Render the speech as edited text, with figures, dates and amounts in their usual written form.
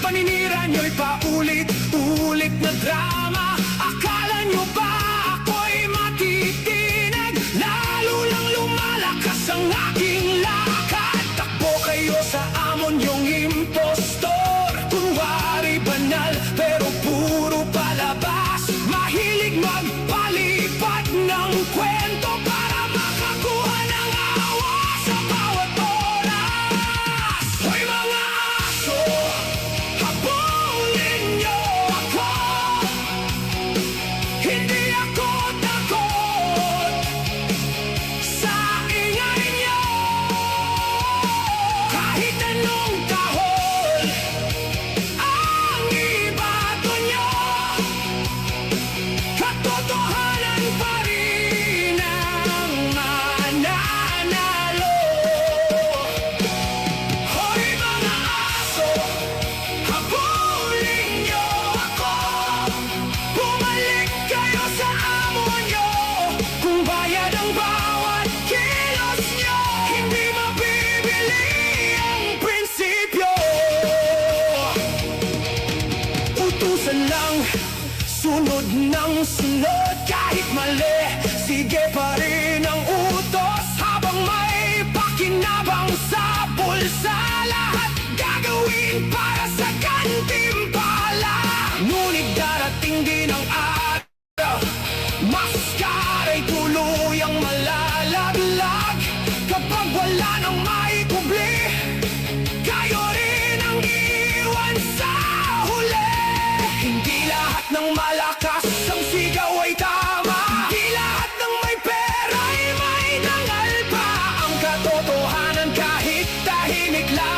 paninira nyo'y paulit-ulit na drama. Akala nyo ba ako'y matitinig? Lalo lang lumalakas ang aking lakad. Takbo kayo sa amon yung impostor. Kunwari banal pero puro palabas. Mahilig magpalipad ng kwento para makakuha ng awa sa bawat oras. Hoy mga aso, habulin nyo ako. Hindi ako takot sa ingay nyo. Kahit anong tahol ang ibato nyo, katotohanan pa rin ang mananalo. Hoy mga aso, habulin nyo ako. Bumalik kayo sa amo nyo. Kung bayad ang bawat kilos nyo, hindi mabibili ang prinsipyo. Utusan lang, sunod ng sunod. Kahit mali, sige pa rin ang utos. Habang may pakinabang sa bulsa, lahat gagawin para sa gantimpala. Ngunit darating din ang araw, maskara'y tuluyang malalaglag. Kapag wala nang maikubli, kayo rin ang iwan sa huli. Hindi lahat ng malakas ang sigaw ay tama. Hindi lahat ng may pera ay may dangal pa. Ang katotohanan kahit tahimik lang